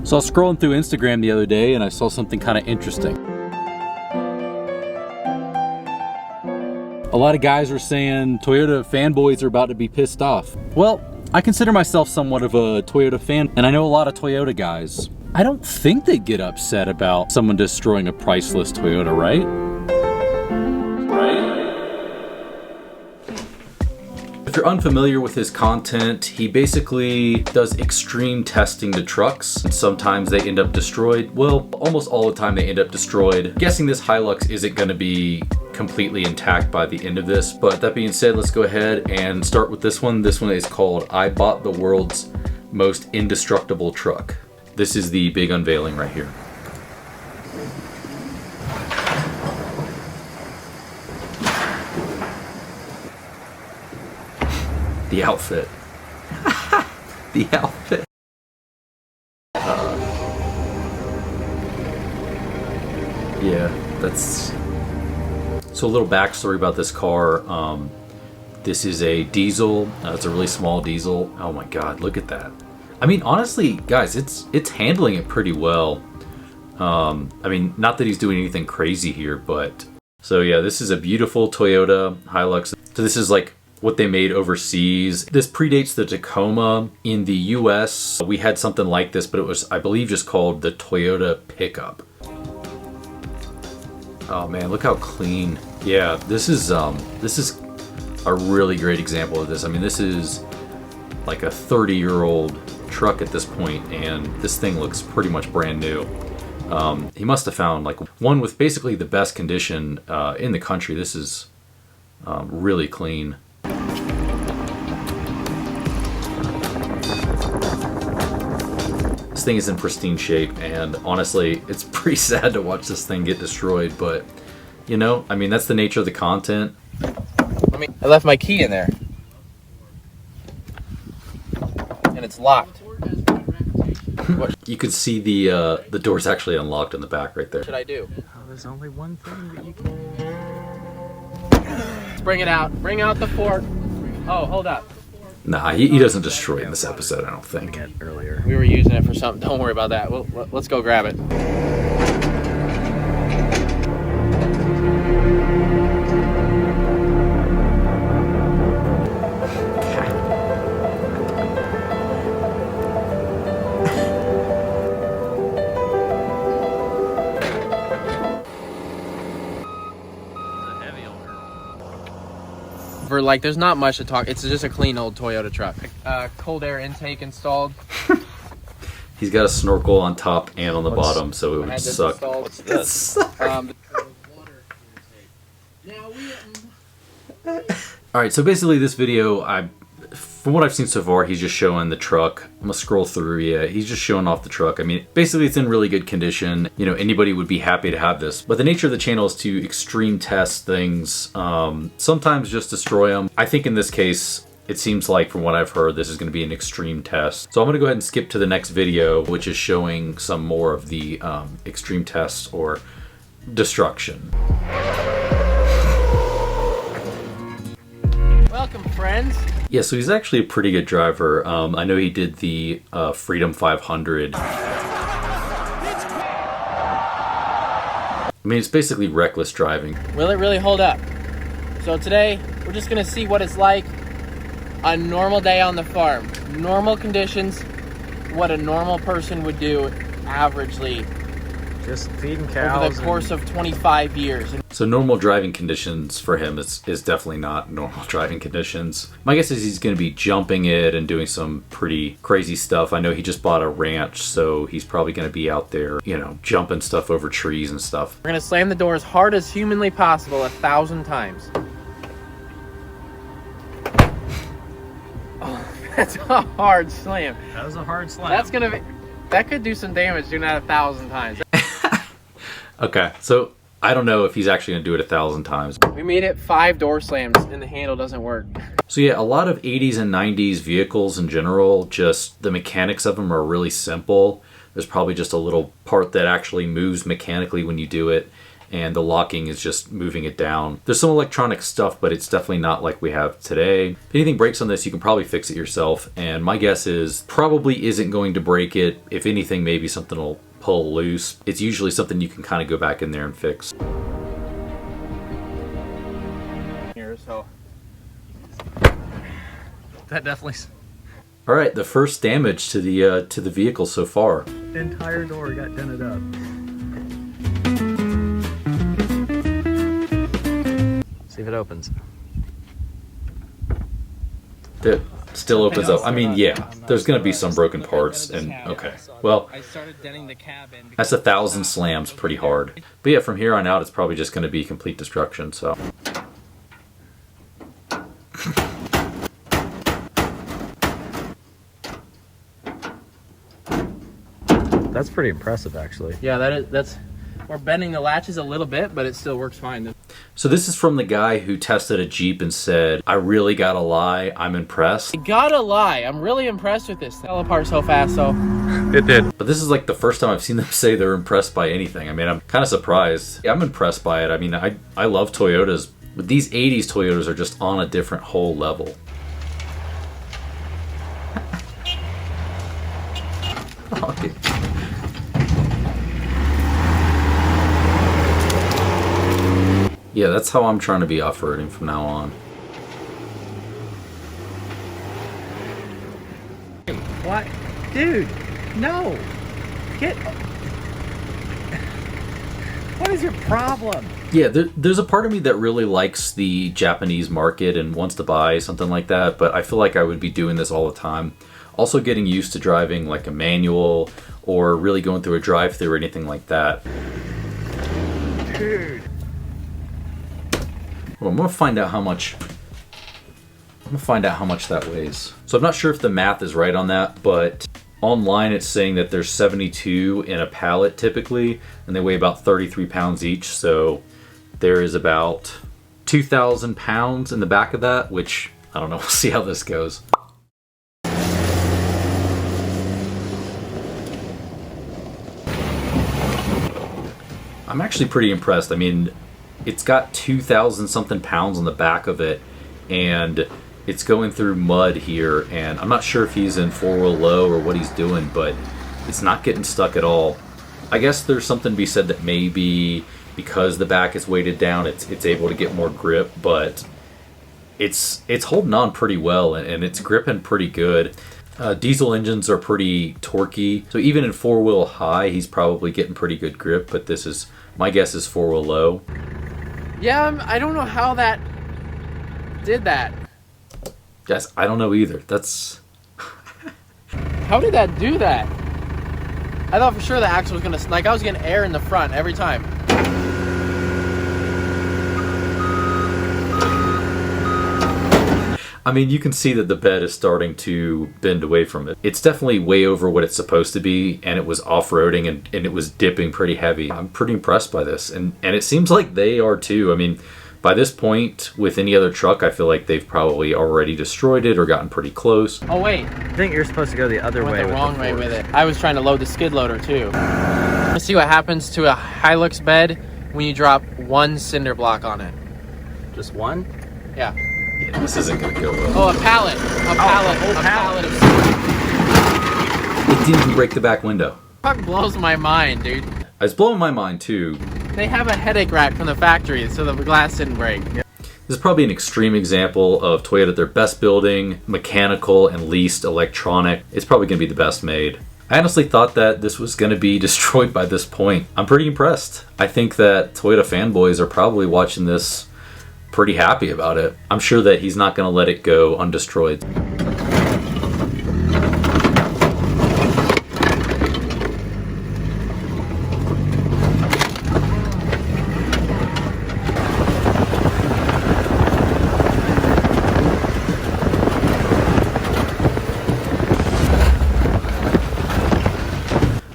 So I was scrolling through Instagram the other day and I saw something kind of interesting. A lot of guys were saying Toyota fanboys are about to be pissed off. Well, I consider myself somewhat of a Toyota fan, and I know a lot of Toyota guys. I don't think they'd get upset about someone destroying a priceless Toyota, right? If you're unfamiliar with his content, he basically does extreme testing to trucks. And sometimes they end up destroyed. Well, almost all the time they end up destroyed. I'm guessing this Hilux isn't going to be completely intact by the end of this. But that being said, let's go ahead and start with this one. This one is called I Bought the World's Most Indestructible Truck. This is the big unveiling right here. The outfit. The outfit. Yeah, that's... So a little backstory about this car. This is a diesel. It's a really small diesel. Oh my god, look at that. I mean, honestly, guys, it's handling it pretty well. I mean, not that he's doing anything crazy here, but... So yeah, this is a beautiful Toyota Hilux. So this is like what they made overseas. This predates the Tacoma. In the US, we had something like this, but it was, I believe, just called the Toyota Pickup. Oh man, look how clean. Yeah, this is a really great example of this. I mean, this is like a 30-year-old truck at this point, and this thing looks pretty much brand new. He must have found like one with basically the best condition in the country. This is really clean. This thing is in pristine shape, and honestly, it's pretty sad to watch this thing get destroyed, but you know, I mean, that's the nature of the content. I left my key in there. And it's locked. You could see the door's actually unlocked in the back right there. What should I do? Oh, there's only one thing that you can... Let's bring it out. Bring out the fork. Oh, hold up. Nah, he doesn't destroy it in this episode, I don't think. Earlier. We were using it for something. Don't worry about that. Let's go grab it. For like, there's not much to talk. It's just a clean old Toyota truck. Cold air intake installed. He's got a snorkel on top and on the bottom, so it would suck. What's this? Alright, so basically this video, from what I've seen so far, he's just showing the truck. I'm gonna scroll through, yeah, he's just showing off the truck. I mean, basically it's in really good condition. You know, anybody would be happy to have this. But the nature of the channel is to extreme test things, sometimes just destroy them. I think in this case, it seems like from what I've heard, this is gonna be an extreme test. So I'm gonna go ahead and skip to the next video, which is showing some more of the extreme tests or destruction. Welcome, friends. Yeah, so he's actually a pretty good driver. I know he did the Freedom 500. I mean, it's basically reckless driving. Will it really hold up? So today, we're just gonna see what it's like a normal day on the farm. Normal conditions, what a normal person would do averagely. Just feeding cows. Over the course of 25 years. So normal driving conditions for him is definitely not normal driving conditions. My guess is he's going to be jumping it and doing some pretty crazy stuff. I know he just bought a ranch, so he's probably going to be out there, you know, jumping stuff over trees and stuff. We're going to slam the door as hard as humanly possible 1,000 times. Oh, that's a hard slam. That was a hard slam. That's going to be... That could do some damage doing that 1,000 times. Okay, so I don't know if he's actually going to do it 1,000 times. We made it 5 door slams and the handle doesn't work. So yeah, a lot of 80s and 90s vehicles in general, just the mechanics of them are really simple. There's probably just a little part that actually moves mechanically when you do it. and the locking is just moving it down. There's some electronic stuff, but it's definitely not like we have today. If anything breaks on this, you can probably fix it yourself, and my guess is probably isn't going to break it. If anything, maybe something will pull loose. It's usually something you can kind of go back in there and fix. Here, so That definitely. All right, the first damage to the vehicle so far. The entire door got dented up. See if it opens. It still opens up. I mean, yeah, there's going to be some broken parts, and okay. Well, I started denting the cabin. that's 1,000 slams pretty hard. But yeah, from here on out, it's probably just going to be complete destruction, so. That's pretty impressive, actually. Yeah, that's. We're bending the latches a little bit, but it still works fine. So this is from the guy who tested a Jeep and said, I really gotta lie, I'm impressed. I gotta lie, I'm really impressed with this. It fell apart so fast, so. It did. But this is like the first time I've seen them say they're impressed by anything. I mean, I'm kind of surprised. Yeah, I'm impressed by it. I mean, I love Toyotas, but these 80s Toyotas are just on a different whole level. Okay. Yeah, that's how I'm trying to be off-roading from now on. What? Dude, no. Get. What is your problem? Yeah, there's a part of me that really likes the Japanese market and wants to buy something like that, but I feel like I would be doing this all the time. Also getting used to driving like a manual or really going through a drive-thru or anything like that. Dude. Well, I'm gonna find out how much that weighs. So I'm not sure if the math is right on that, but online it's saying that there's 72 in a pallet typically, and they weigh about 33 pounds each. So there is about 2,000 pounds in the back of that, which I don't know. We'll see how this goes. I'm actually pretty impressed. I mean, it's got 2,000 something pounds on the back of it, and it's going through mud here, and I'm not sure if he's in four-wheel low or what he's doing, but it's not getting stuck at all. I guess there's something to be said that maybe because the back is weighted down, it's able to get more grip, but it's holding on pretty well, and it's gripping pretty good. Diesel engines are pretty torquey, so even in four-wheel high, he's probably getting pretty good grip, but this is, my guess is four-wheel low. Yeah, I don't know how that did that. Yes, I don't know either. That's... How did that do that? I thought for sure the axle was gonna, like I was getting air in the front every time. I mean, you can see that the bed is starting to bend away from it. It's definitely way over what it's supposed to be, and it was off-roading, and it was dipping pretty heavy. I'm pretty impressed by this, and it seems like they are too. I mean, by this point, with any other truck, I feel like they've probably already destroyed it or gotten pretty close. Oh wait, I think you're supposed to go the other I way. went the wrong way with it. I was trying to load the skid loader too. Let's see what happens to a Hilux bed when you drop one cinder block on it. Just one? Yeah. Yeah, this isn't going to go well. Oh, a pallet. A pallet of cinder. It didn't even break the back window. Fuck blows my mind, dude. It's blowing my mind too. They have a headache rack from the factory so the glass didn't break. This is probably an extreme example of Toyota at their best building, mechanical and least electronic. It's probably going to be the best made. I honestly thought that this was going to be destroyed by this point. I'm pretty impressed. I think that Toyota fanboys are probably watching this pretty happy about it. I'm sure that he's not going to let it go undestroyed.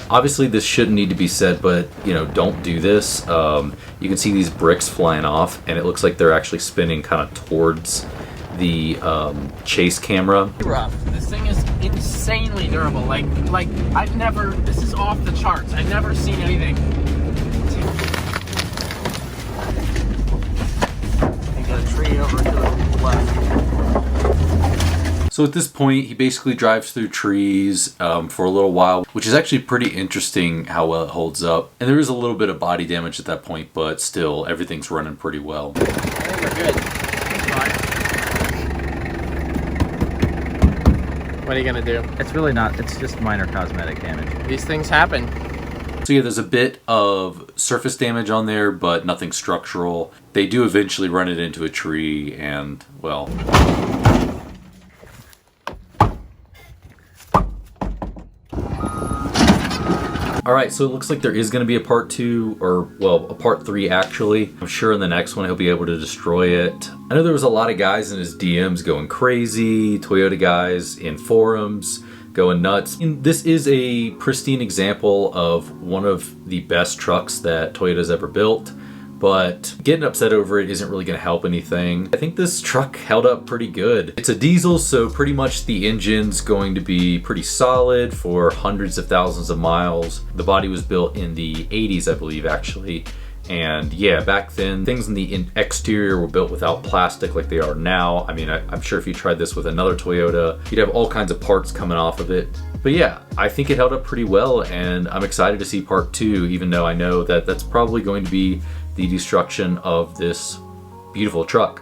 Obviously this shouldn't need to be said, but you know, don't do this. You can see these bricks flying off, and it looks like they're actually spinning kind of towards the chase camera. Rough. This thing is insanely durable. Like I've never, this is off the charts. I've never seen anything. So at this point, he basically drives through trees for a little while, which is actually pretty interesting how well it holds up. And there is a little bit of body damage at that point, but still, everything's running pretty well. I think we're good. It's fine. What are you gonna do? It's really not, it's just minor cosmetic damage. These things happen. So yeah, there's a bit of surface damage on there, but nothing structural. They do eventually run it into a tree and, well... Alright, so it looks like there is going to be a part 2, or, well, a part 3 actually. I'm sure in the next one he'll be able to destroy it. I know there was a lot of guys in his DMs going crazy, Toyota guys in forums going nuts. And this is a pristine example of one of the best trucks that Toyota's ever built. But getting upset over it isn't really going to help anything. I think this truck held up pretty good. It's a diesel, so pretty much the engine's going to be pretty solid for hundreds of thousands of miles. The body was built in the 80s, I believe, actually. And yeah, back then, things in the exterior were built without plastic like they are now. I mean, I'm sure if you tried this with another Toyota, you'd have all kinds of parts coming off of it. But yeah, I think it held up pretty well, and I'm excited to see part 2, even though I know that that's probably going to be the destruction of this beautiful truck.